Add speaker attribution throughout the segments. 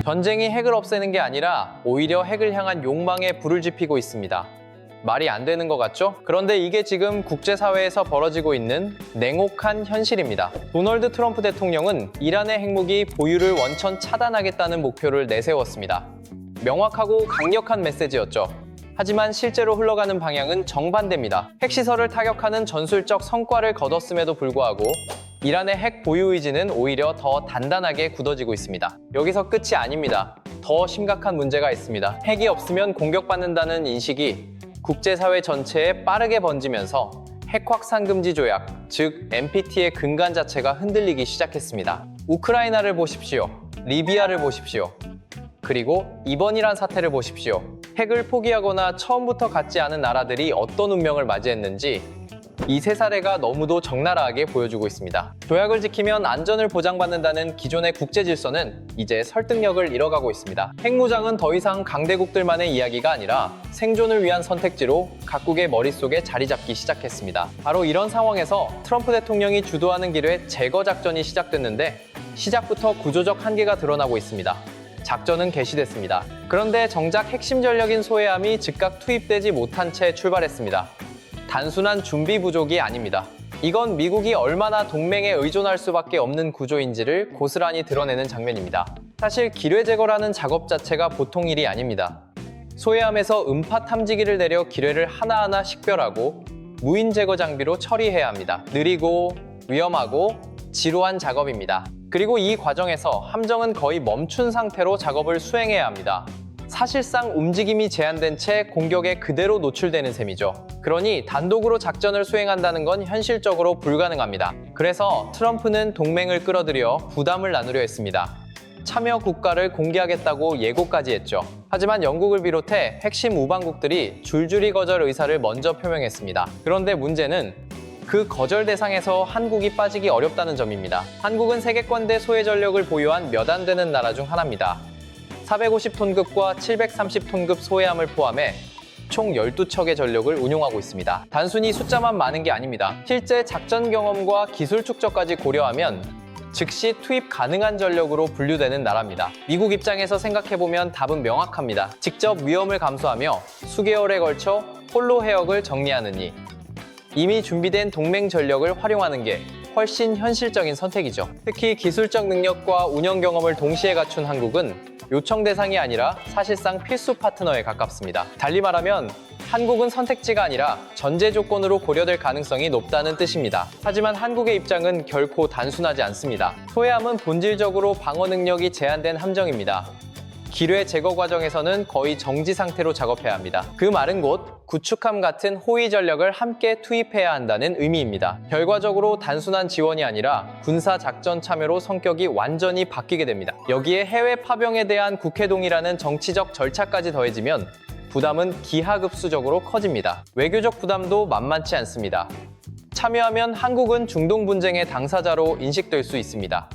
Speaker 1: 전쟁이 핵을 없애는 게 아니라 오히려 핵을 향한 욕망에 불을 지피고 있습니다. 말이 안 되는 것 같죠? 그런데 이게 지금 국제사회에서 벌어지고 있는 냉혹한 현실입니다. 도널드 트럼프 대통령은 이란의 핵무기 보유를 원천 차단하겠다는 목표를 내세웠습니다. 명확하고 강력한 메시지였죠. 하지만 실제로 흘러가는 방향은 정반대입니다. 핵시설을 타격하는 전술적 성과를 거뒀음에도 불구하고 이란의 핵 보유 의지는 오히려 더 단단하게 굳어지고 있습니다. 여기서 끝이 아닙니다. 더 심각한 문제가 있습니다. 핵이 없으면 공격받는다는 인식이 국제사회 전체에 빠르게 번지면서 핵 확산 금지 조약, 즉 NPT의 근간 자체가 흔들리기 시작했습니다. 우크라이나를 보십시오. 리비아를 보십시오. 그리고 이번이란 사태를 보십시오. 핵을 포기하거나 처음부터 갖지 않은 나라들이 어떤 운명을 맞이했는지 이 세 사례가 너무도 적나라하게 보여주고 있습니다. 조약을 지키면 안전을 보장받는다는 기존의 국제 질서는 이제 설득력을 잃어가고 있습니다. 핵무장은 더 이상 강대국들만의 이야기가 아니라 생존을 위한 선택지로 각국의 머릿속에 자리 잡기 시작했습니다. 바로 이런 상황에서 트럼프 대통령이 주도하는 길에 제거 작전이 시작됐는데 시작부터 구조적 한계가 드러나고 있습니다. 작전은 개시됐습니다. 그런데 정작 핵심 전력인 소해함이 즉각 투입되지 못한 채 출발했습니다. 단순한 준비 부족이 아닙니다. 이건 미국이 얼마나 동맹에 의존할 수밖에 없는 구조인지를 고스란히 드러내는 장면입니다. 사실 기뢰 제거라는 작업 자체가 보통 일이 아닙니다. 소해함에서 음파 탐지기를 내려 기뢰를 하나하나 식별하고 무인 제거 장비로 처리해야 합니다. 느리고 위험하고 지루한 작업입니다. 그리고 이 과정에서 함정은 거의 멈춘 상태로 작업을 수행해야 합니다. 사실상 움직임이 제한된 채 공격에 그대로 노출되는 셈이죠. 그러니 단독으로 작전을 수행한다는 건 현실적으로 불가능합니다. 그래서 트럼프는 동맹을 끌어들여 부담을 나누려 했습니다. 참여 국가를 공개하겠다고 예고까지 했죠. 하지만 영국을 비롯해 핵심 우방국들이 줄줄이 거절 의사를 먼저 표명했습니다. 그런데 문제는 그 거절 대상에서 한국이 빠지기 어렵다는 점입니다. 한국은 세계권대 소해 전력을 보유한 몇 안 되는 나라 중 하나입니다. 450톤급과 730톤급 소해함을 포함해 총 12척의 전력을 운용하고 있습니다. 단순히 숫자만 많은 게 아닙니다. 실제 작전 경험과 기술 축적까지 고려하면 즉시 투입 가능한 전력으로 분류되는 나라입니다. 미국 입장에서 생각해보면 답은 명확합니다. 직접 위험을 감수하며 수개월에 걸쳐 홀로 해역을 정리하느니 이미 준비된 동맹 전력을 활용하는 게 훨씬 현실적인 선택이죠. 특히 기술적 능력과 운영 경험을 동시에 갖춘 한국은 요청 대상이 아니라 사실상 필수 파트너에 가깝습니다. 달리 말하면 한국은 선택지가 아니라 전제 조건으로 고려될 가능성이 높다는 뜻입니다. 하지만 한국의 입장은 결코 단순하지 않습니다. 소해함은 본질적으로 방어 능력이 제한된 함정입니다. 기뢰 제거 과정에서는 거의 정지 상태로 작업해야 합니다. 그 말은 곧 구축함 같은 호위 전력을 함께 투입해야 한다는 의미입니다. 결과적으로 단순한 지원이 아니라 군사 작전 참여로 성격이 완전히 바뀌게 됩니다. 여기에 해외 파병에 대한 국회 동의라는 정치적 절차까지 더해지면 부담은 기하급수적으로 커집니다. 외교적 부담도 만만치 않습니다. 참여하면 한국은 중동 분쟁의 당사자로 인식될 수 있습니다.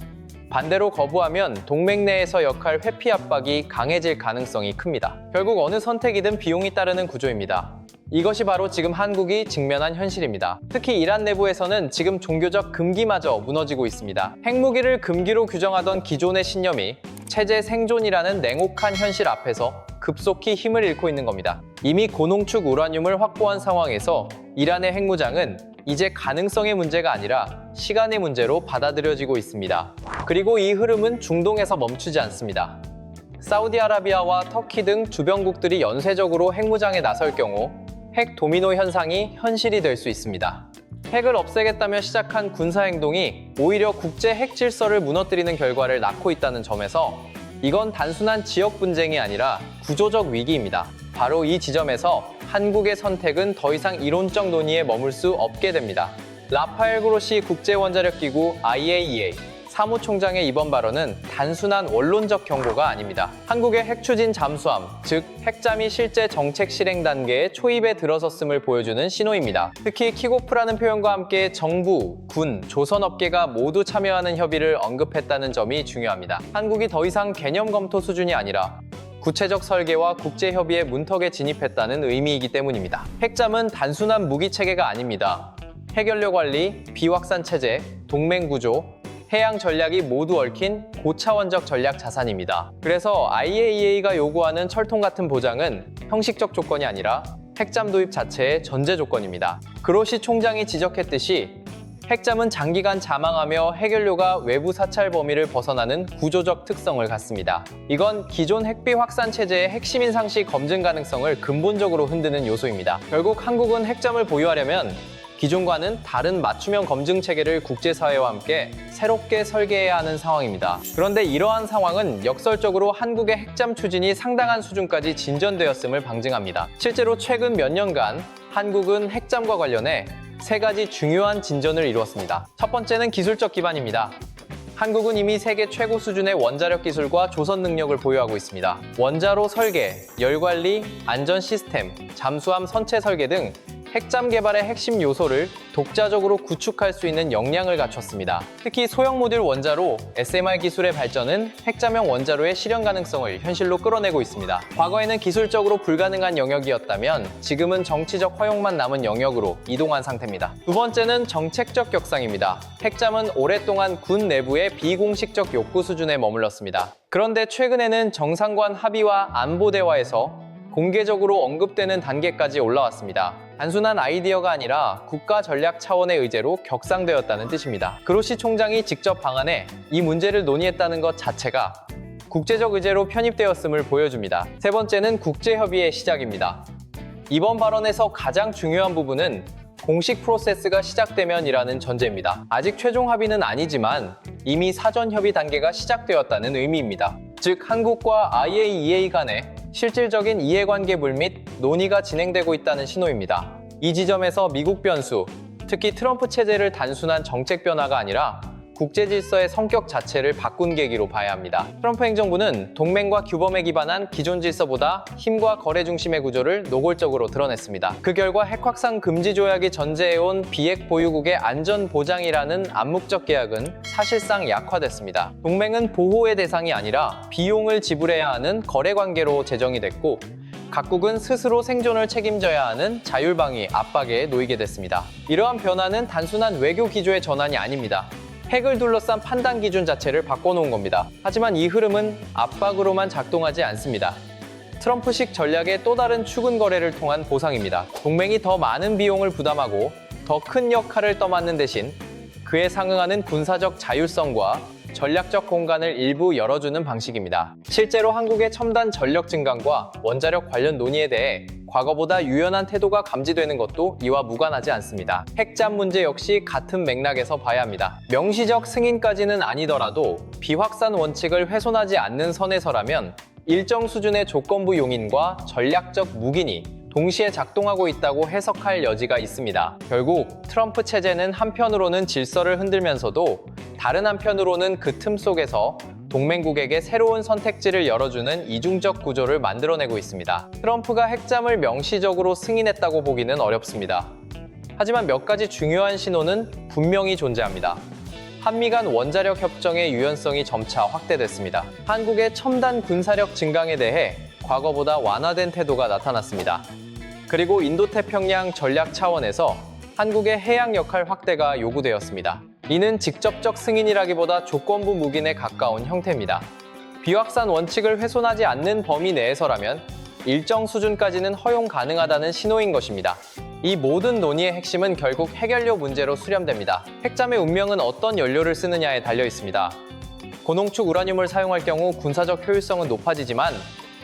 Speaker 1: 반대로 거부하면 동맹 내에서 역할 회피 압박이 강해질 가능성이 큽니다. 결국 어느 선택이든 비용이 따르는 구조입니다. 이것이 바로 지금 한국이 직면한 현실입니다. 특히 이란 내부에서는 지금 종교적 금기마저 무너지고 있습니다. 핵무기를 금기로 규정하던 기존의 신념이 체제 생존이라는 냉혹한 현실 앞에서 급속히 힘을 잃고 있는 겁니다. 이미 고농축 우라늄을 확보한 상황에서 이란의 핵무장은 이제 가능성의 문제가 아니라 시간의 문제로 받아들여지고 있습니다. 그리고 이 흐름은 중동에서 멈추지 않습니다. 사우디아라비아와 터키 등 주변국들이 연쇄적으로 핵무장에 나설 경우 핵 도미노 현상이 현실이 될 수 있습니다. 핵을 없애겠다며 시작한 군사행동이 오히려 국제 핵 질서를 무너뜨리는 결과를 낳고 있다는 점에서 이건 단순한 지역 분쟁이 아니라 구조적 위기입니다. 바로 이 지점에서 한국의 선택은 더 이상 이론적 논의에 머물 수 없게 됩니다. 라파엘 그로시 국제원자력기구 IAEA 사무총장의 이번 발언은 단순한 원론적 경고가 아닙니다. 한국의 핵 추진 잠수함, 즉 핵잠이 실제 정책 실행 단계에 초입에 들어섰음을 보여주는 신호입니다. 특히 킥오프라는 표현과 함께 정부, 군, 조선업계가 모두 참여하는 협의를 언급했다는 점이 중요합니다. 한국이 더 이상 개념 검토 수준이 아니라 구체적 설계와 국제협의의 문턱에 진입했다는 의미이기 때문입니다. 핵잠은 단순한 무기 체계가 아닙니다. 핵연료 관리, 비확산 체제, 동맹 구조, 해양 전략이 모두 얽힌 고차원적 전략 자산입니다. 그래서 IAEA가 요구하는 철통 같은 보장은 형식적 조건이 아니라 핵잠 도입 자체의 전제 조건입니다. 그로시 총장이 지적했듯이 핵잠은 장기간 잠항하며 핵연료가 외부 사찰 범위를 벗어나는 구조적 특성을 갖습니다. 이건 기존 핵비 확산 체제의 핵심 인상시 검증 가능성을 근본적으로 흔드는 요소입니다. 결국 한국은 핵잠을 보유하려면 기존과는 다른 맞춤형 검증 체계를 국제사회와 함께 새롭게 설계해야 하는 상황입니다. 그런데 이러한 상황은 역설적으로 한국의 핵잠 추진이 상당한 수준까지 진전되었음을 방증합니다. 실제로 최근 몇 년간 한국은 핵잠과 관련해 세 가지 중요한 진전을 이루었습니다. 첫 번째는 기술적 기반입니다. 한국은 이미 세계 최고 수준의 원자력 기술과 조선 능력을 보유하고 있습니다. 원자로 설계, 열 관리, 안전 시스템, 잠수함 선체 설계 등 핵잠 개발의 핵심 요소를 독자적으로 구축할 수 있는 역량을 갖췄습니다. 특히 소형 모듈 원자로 SMR 기술의 발전은 핵잠형 원자로의 실현 가능성을 현실로 끌어내고 있습니다. 과거에는 기술적으로 불가능한 영역이었다면 지금은 정치적 허용만 남은 영역으로 이동한 상태입니다. 두 번째는 정책적 격상입니다. 핵잠은 오랫동안 군 내부의 비공식적 욕구 수준에 머물렀습니다. 그런데 최근에는 정상간 합의와 안보 대화에서 공개적으로 언급되는 단계까지 올라왔습니다. 단순한 아이디어가 아니라 국가 전략 차원의 의제로 격상되었다는 뜻입니다. 그로시 총장이 직접 방한해 이 문제를 논의했다는 것 자체가 국제적 의제로 편입되었음을 보여줍니다. 세 번째는 국제협의의 시작입니다. 이번 발언에서 가장 중요한 부분은 공식 프로세스가 시작되면이라는 전제입니다. 아직 최종 합의는 아니지만 이미 사전 협의 단계가 시작되었다는 의미입니다. 즉, 한국과 IAEA 간에 실질적인 이해관계 물밑 논의가 진행되고 있다는 신호입니다. 이 지점에서 미국 변수, 특히 트럼프 체제를 단순한 정책 변화가 아니라 국제 질서의 성격 자체를 바꾼 계기로 봐야 합니다. 트럼프 행정부는 동맹과 규범에 기반한 기존 질서보다 힘과 거래 중심의 구조를 노골적으로 드러냈습니다. 그 결과 핵 확산 금지 조약이 전제해온 비핵 보유국의 안전 보장이라는 암묵적 계약은 사실상 약화됐습니다. 동맹은 보호의 대상이 아니라 비용을 지불해야 하는 거래 관계로 제정이 됐고, 각국은 스스로 생존을 책임져야 하는 자율방위 압박에 놓이게 됐습니다. 이러한 변화는 단순한 외교 기조의 전환이 아닙니다. 핵을 둘러싼 판단 기준 자체를 바꿔놓은 겁니다. 하지만 이 흐름은 압박으로만 작동하지 않습니다. 트럼프식 전략의 또 다른 추근 거래를 통한 보상입니다. 동맹이 더 많은 비용을 부담하고 더 큰 역할을 떠맡는 대신 그에 상응하는 군사적 자율성과 전략적 공간을 일부 열어주는 방식입니다. 실제로 한국의 첨단 전력 증강과 원자력 관련 논의에 대해 과거보다 유연한 태도가 감지되는 것도 이와 무관하지 않습니다. 핵잠 문제 역시 같은 맥락에서 봐야 합니다. 명시적 승인까지는 아니더라도 비확산 원칙을 훼손하지 않는 선에서라면 일정 수준의 조건부 용인과 전략적 묵인이 동시에 작동하고 있다고 해석할 여지가 있습니다. 결국 트럼프 체제는 한편으로는 질서를 흔들면서도 다른 한편으로는 그 틈 속에서 동맹국에게 새로운 선택지를 열어주는 이중적 구조를 만들어내고 있습니다. 트럼프가 핵잠을 명시적으로 승인했다고 보기는 어렵습니다. 하지만 몇 가지 중요한 신호는 분명히 존재합니다. 한미 간 원자력 협정의 유연성이 점차 확대됐습니다. 한국의 첨단 군사력 증강에 대해 과거보다 완화된 태도가 나타났습니다. 그리고 인도태평양 전략 차원에서 한국의 해양 역할 확대가 요구되었습니다. 이는 직접적 승인이라기보다 조건부 묵인에 가까운 형태입니다. 비확산 원칙을 훼손하지 않는 범위 내에서라면 일정 수준까지는 허용 가능하다는 신호인 것입니다. 이 모든 논의의 핵심은 결국 핵연료 문제로 수렴됩니다. 핵잠의 운명은 어떤 연료를 쓰느냐에 달려 있습니다. 고농축 우라늄을 사용할 경우 군사적 효율성은 높아지지만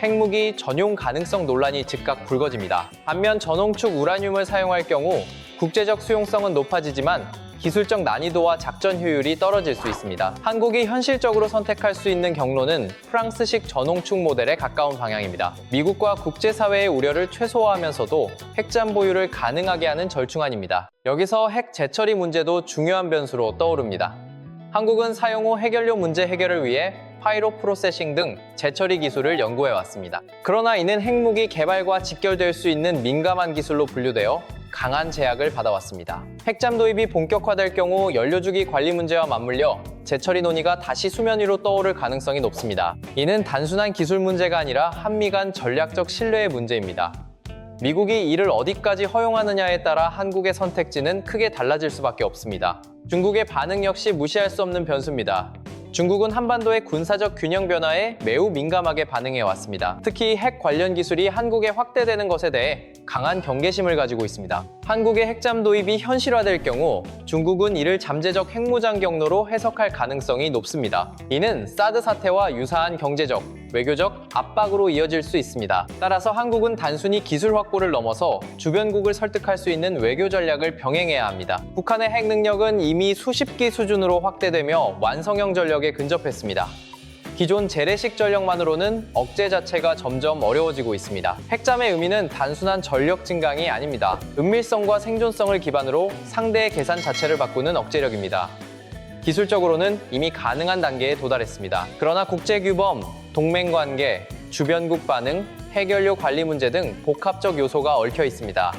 Speaker 1: 핵무기 전용 가능성 논란이 즉각 불거집니다. 반면 저농축 우라늄을 사용할 경우 국제적 수용성은 높아지지만 기술적 난이도와 작전 효율이 떨어질 수 있습니다. 한국이 현실적으로 선택할 수 있는 경로는 프랑스식 저농축 모델에 가까운 방향입니다. 미국과 국제사회의 우려를 최소화하면서도 핵잠 보유를 가능하게 하는 절충안입니다. 여기서 핵 재처리 문제도 중요한 변수로 떠오릅니다. 한국은 사용 후 핵연료 문제 해결을 위해 파이로 프로세싱 등 재처리 기술을 연구해왔습니다. 그러나 이는 핵무기 개발과 직결될 수 있는 민감한 기술로 분류되어 강한 제약을 받아왔습니다. 핵잠 도입이 본격화될 경우 연료주기 관리 문제와 맞물려 재처리 논의가 다시 수면 위로 떠오를 가능성이 높습니다. 이는 단순한 기술 문제가 아니라 한미 간 전략적 신뢰의 문제입니다. 미국이 이를 어디까지 허용하느냐에 따라 한국의 선택지는 크게 달라질 수밖에 없습니다. 중국의 반응 역시 무시할 수 없는 변수입니다. 중국은 한반도의 군사적 균형 변화에 매우 민감하게 반응해 왔습니다. 특히 핵 관련 기술이 한국에 확대되는 것에 대해 강한 경계심을 가지고 있습니다. 한국의 핵잠 도입이 현실화될 경우 중국은 이를 잠재적 핵무장 경로로 해석할 가능성이 높습니다. 이는 사드 사태와 유사한 경제적, 외교적 압박으로 이어질 수 있습니다. 따라서 한국은 단순히 기술 확보를 넘어서 주변국을 설득할 수 있는 외교 전략을 병행해야 합니다. 북한의 핵 능력은 이미 수십 기 수준으로 확대되며 완성형 전력에 근접했습니다. 기존 재래식 전력만으로는 억제 자체가 점점 어려워지고 있습니다. 핵잠의 의미는 단순한 전력 증강이 아닙니다. 은밀성과 생존성을 기반으로 상대의 계산 자체를 바꾸는 억제력입니다. 기술적으로는 이미 가능한 단계에 도달했습니다. 그러나 국제규범, 동맹관계, 주변국 반응, 핵연료 관리 문제 등 복합적 요소가 얽혀 있습니다.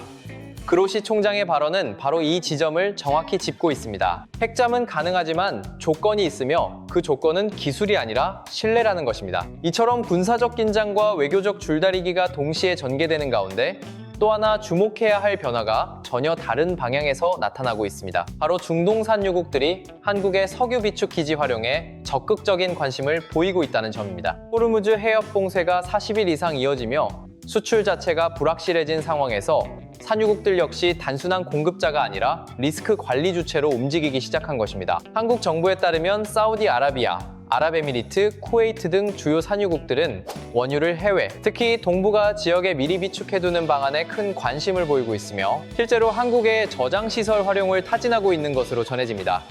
Speaker 1: 그로시 총장의 발언은 바로 이 지점을 정확히 짚고 있습니다. 핵잠은 가능하지만 조건이 있으며 그 조건은 기술이 아니라 신뢰라는 것입니다. 이처럼 군사적 긴장과 외교적 줄다리기가 동시에 전개되는 가운데 또 하나 주목해야 할 변화가 전혀 다른 방향에서 나타나고 있습니다. 바로 중동 산유국들이 한국의 석유 비축 기지 활용에 적극적인 관심을 보이고 있다는 점입니다. 호르무즈 해협 봉쇄가 40일 이상 이어지며 수출 자체가 불확실해진 상황에서 산유국들 역시 단순한 공급자가 아니라 리스크 관리 주체로 움직이기 시작한 것입니다. 한국 정부에 따르면 사우디아라비아, 아랍에미리트, 쿠웨이트 등 주요 산유국들은 원유를 해외, 특히 동북아 지역에 미리 비축해두는 방안에 큰 관심을 보이고 있으며 실제로 한국의 저장시설 활용을 타진하고 있는 것으로 전해집니다.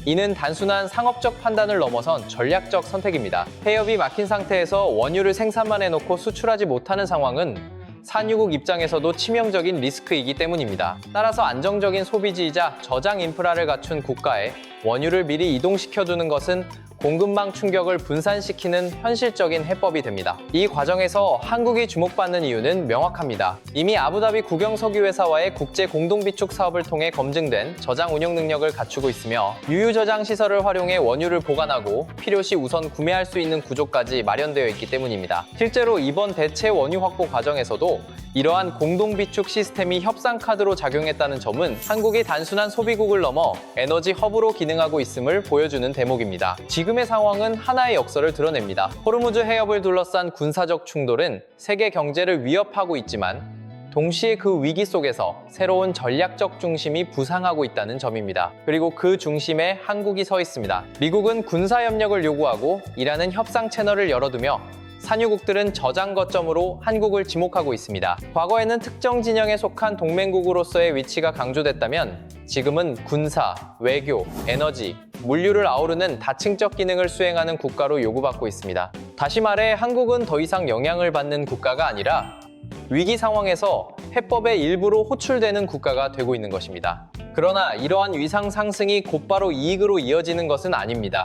Speaker 1: 이는 단순한 상업적 판단을 넘어선 전략적 선택입니다. 해협이 막힌 상태에서 원유를 생산만 해놓고 수출하지 못하는 상황은 산유국 입장에서도 치명적인 리스크이기 때문입니다. 따라서 안정적인 소비지이자 저장 인프라를 갖춘 국가에 원유를 미리 이동시켜두는 것은 공급망 충격을 분산시키는 현실적인 해법이 됩니다. 이 과정에서 한국이 주목받는 이유는 명확합니다. 이미 아부다비 국영석유회사와의 국제 공동비축 사업을 통해 검증된 저장 운영 능력을 갖추고 있으며 유유 저장 시설을 활용해 원유를 보관하고 필요시 우선 구매할 수 있는 구조까지 마련되어 있기 때문입니다. 실제로 이번 대체 원유 확보 과정에서도 이러한 공동비축 시스템이 협상 카드로 작용했다는 점은 한국이 단순한 소비국을 넘어 에너지 허브로 기능하고 있음을 보여주는 대목입니다. 지금의 상황은 하나의 역설을 드러냅니다. 호르무즈 해협을 둘러싼 군사적 충돌은 세계 경제를 위협하고 있지만 동시에 그 위기 속에서 새로운 전략적 중심이 부상하고 있다는 점입니다. 그리고 그 중심에 한국이 서 있습니다. 미국은 군사협력을 요구하고 이라는 협상 채널을 열어두며 산유국들은 저장 거점으로 한국을 지목하고 있습니다. 과거에는 특정 진영에 속한 동맹국으로서의 위치가 강조됐다면 지금은 군사, 외교, 에너지, 물류를 아우르는 다층적 기능을 수행하는 국가로 요구받고 있습니다. 다시 말해 한국은 더 이상 영향을 받는 국가가 아니라 위기 상황에서 해법의 일부로 호출되는 국가가 되고 있는 것입니다. 그러나 이러한 위상 상승이 곧바로 이익으로 이어지는 것은 아닙니다.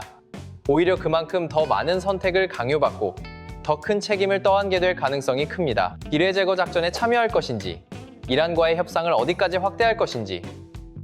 Speaker 1: 오히려 그만큼 더 많은 선택을 강요받고 더 큰 책임을 떠안게 될 가능성이 큽니다. 비례 제거 작전에 참여할 것인지, 이란과의 협상을 어디까지 확대할 것인지,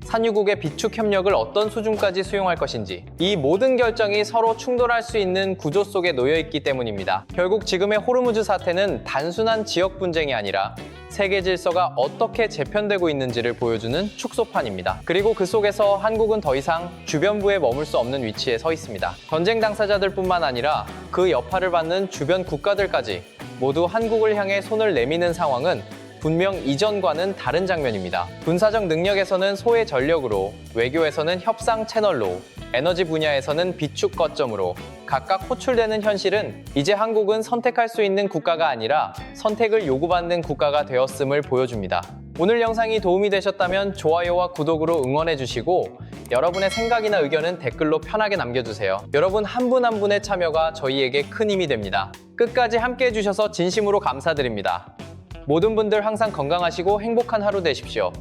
Speaker 1: 산유국의 비축 협력을 어떤 수준까지 수용할 것인지, 이 모든 결정이 서로 충돌할 수 있는 구조 속에 놓여 있기 때문입니다. 결국 지금의 호르무즈 사태는 단순한 지역 분쟁이 아니라 세계 질서가 어떻게 재편되고 있는지를 보여주는 축소판입니다. 그리고 그 속에서 한국은 더 이상 주변부에 머물 수 없는 위치에 서 있습니다. 전쟁 당사자들뿐만 아니라 그 여파를 받는 주변 국가들까지 모두 한국을 향해 손을 내미는 상황은 분명 이전과는 다른 장면입니다. 군사적 능력에서는 소의 전력으로, 외교에서는 협상 채널로, 에너지 분야에서는 비축 거점으로 각각 호출되는 현실은 이제 한국은 선택할 수 있는 국가가 아니라 선택을 요구받는 국가가 되었음을 보여줍니다. 오늘 영상이 도움이 되셨다면 좋아요와 구독으로 응원해주시고 여러분의 생각이나 의견은 댓글로 편하게 남겨주세요. 여러분 한 분 한 분의 참여가 저희에게 큰 힘이 됩니다. 끝까지 함께 해주셔서 진심으로 감사드립니다. 모든 분들 항상 건강하시고 행복한 하루 되십시오.